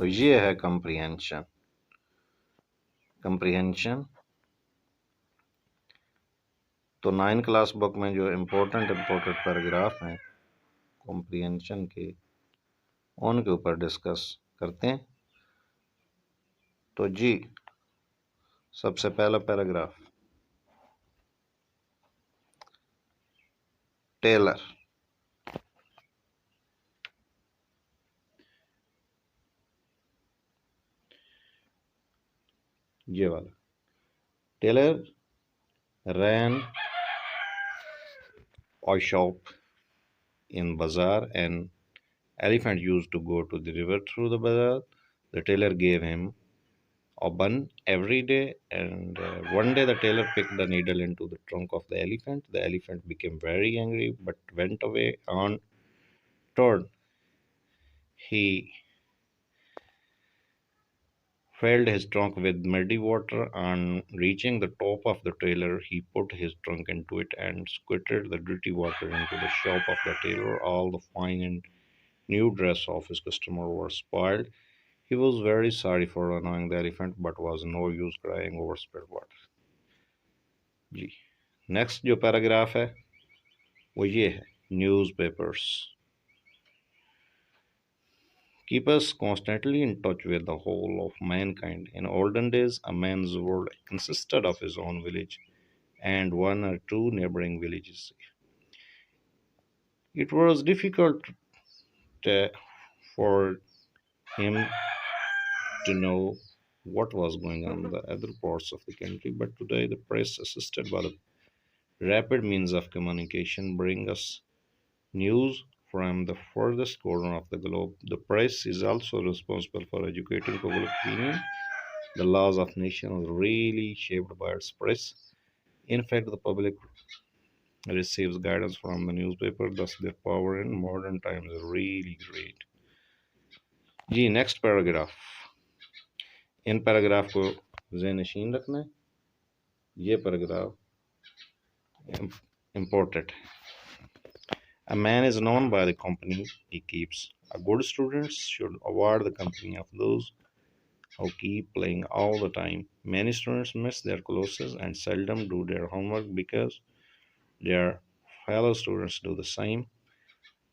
तो ये है कंप्रीहेंशन। कंप्रीहेंशन तो 9 क्लास बुक में जो इम्पोर्टेंट पैराग्राफ हैं कॉम्प्रीहेंशन के, उनके ऊपर डिस्कस करते हैं। तो जी सबसे पहला पैराग्राफ, टेलर। ये वाला, tailor ran a shop in bazaar, and elephant used to go to the river through the bazaar. The tailor gave him a bun every day, and one day the tailor picked the needle into the trunk of the elephant. The elephant became very angry but went away on turn. He filled his trunk with muddy water. On reaching the top of the tailor, he put his trunk into it and squirted the dirty water into the shop of the tailor. All the fine and new dress of his customer were spoiled. He was very sorry for annoying the elephant, but was no use crying over spilled water. Ji next जो paragraph है वो ये है, newspapers keep us constantly in touch with the whole of mankind. In olden days, a man's world consisted of his own village and one or two neighboring villages. It was difficult for him to know what was going on in the other parts of the country, but today the press, assisted by the rapid means of communication, bring us news from the furthest corner of the globe. The press is also responsible for educating public opinion. The laws of nations are really shaped by its press. In fact, the public receives guidance from the newspaper, thus their power in modern times is really great. जी next paragraph, इन paragraph को ज़हन नशीन रखना है, ये paragraph important. A man is known by the company he keeps. A good student should avoid the company of those who keep playing all the time. Many students miss their classes and seldom do their homework because their fellow students do the same.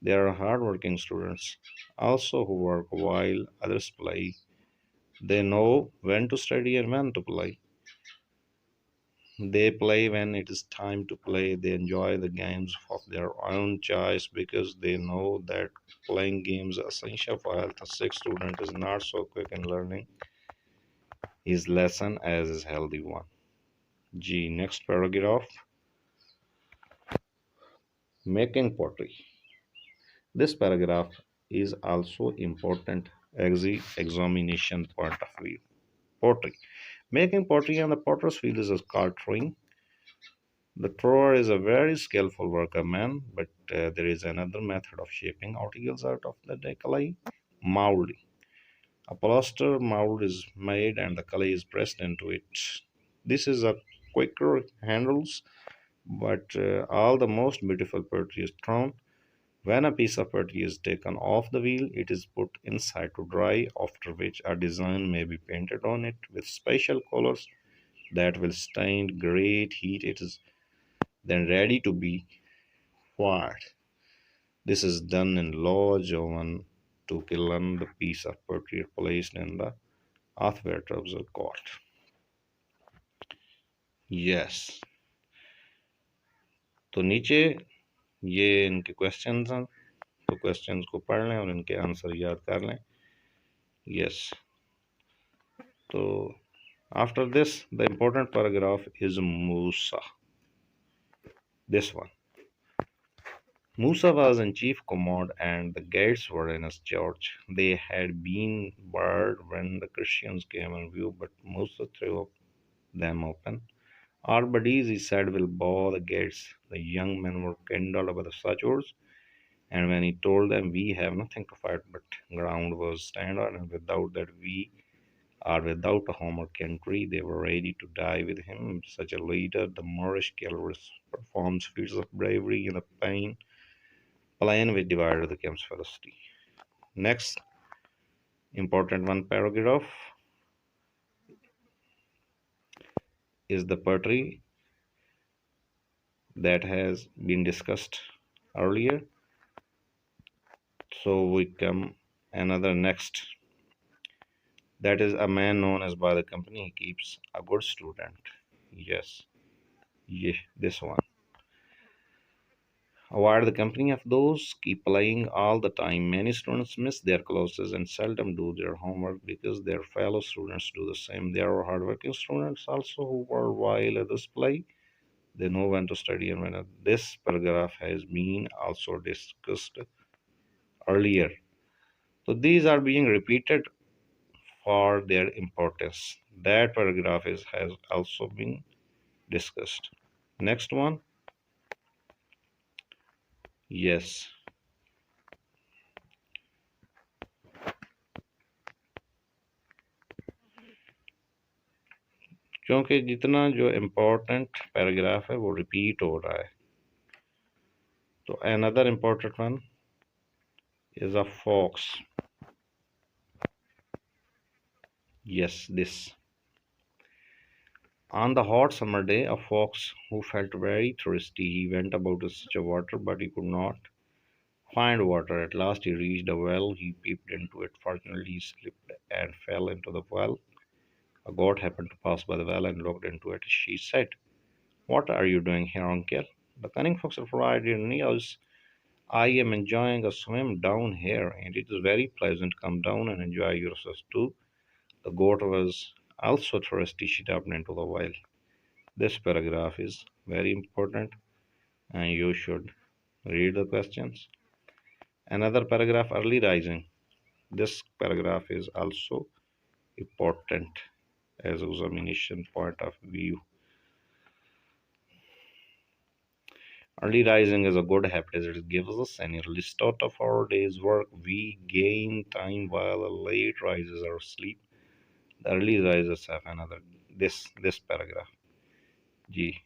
There are hardworking students also who work while others play. They know when to study and when to play. They play when it is time to play. They enjoy the games of their own choice because they know that playing games are essential for health. A sick student is not so quick in learning his lesson as his healthy one. G. Next paragraph. Making pottery. This paragraph is also important examination point of view. Pottery. Making pottery on the potter's wheel is called trowing. The thrower is a very skillful worker man, but there is another method of shaping articles out of the clay, molding. A plaster mold is made and the clay is pressed into it. This is a quicker handles, but all the most beautiful pottery is thrown. When a piece of pottery is taken off the wheel, it is put inside to dry, after which a design may be painted on it with special colors that will stand great heat. It is then ready to be fired. This is done in large oven to kiln the piece of pottery placed in the earthware tubs or caught. Yes. तो नीचे ये इनके questions हैं, तो questions को पढ़ लें और इनके आंसर याद कर लें. Yes. तो after this, the important paragraph is Musa. This one. Musa was in chief command and the gates were in his charge. They had been barred when the Christians came in view, but Musa threw them open. Our buddies, he said, will bar the gates. The young men were kindled by the such words, and when he told them, we have nothing to fight but ground was standard, and without that we are without a home or country, they were ready to die with him. Such a leader, the Moorish cavalry performs feats of bravery in the plain which divided the camp's velocity. Next, Important one paragraph is the poetry that has been discussed earlier. So we come another next. That is a man known as by the company he keeps a good student. Yes, yeah, this one. Avoid the company of those keep playing all the time. Many students miss their classes and seldom do their homework because their fellow students do the same. There are hardworking students also who are while others play. They know when to study and when not. This paragraph has been also discussed earlier. So these are being repeated for their importance. That paragraph has also been discussed. Next one. Yes. क्योंकि जितना जो important paragraph है वो repeat हो रहा है तो another important one is a fox. Yes, this. On the hot summer day, a fox who felt very thirsty, he went about in search of water, but he could not find water. At last, he reached a well. He peeped into it. Fortunately, he slipped and fell into the well. A goat happened to pass by the well and looked into it. She said, "What are you doing here, uncle?" The cunning fox replied, "Yes, I am enjoying a swim down here, and it is very pleasant. Come down and enjoy yourself too." The goat was also thirsty. She jumped into the well. This paragraph is very important, and you should read the questions. Another paragraph, early rising. This paragraph is also important as examination point of view. Early rising is a good habit as it gives us an early start of our day's work. We gain time while the late risers are asleep. The early risers have another this paragraph. G.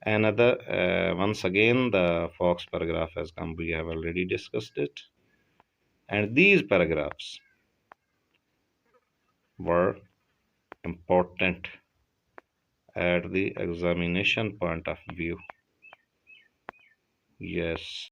Another once again the fox paragraph has come. We have already discussed it. And these paragraphs were important at the examination point of view. Yes.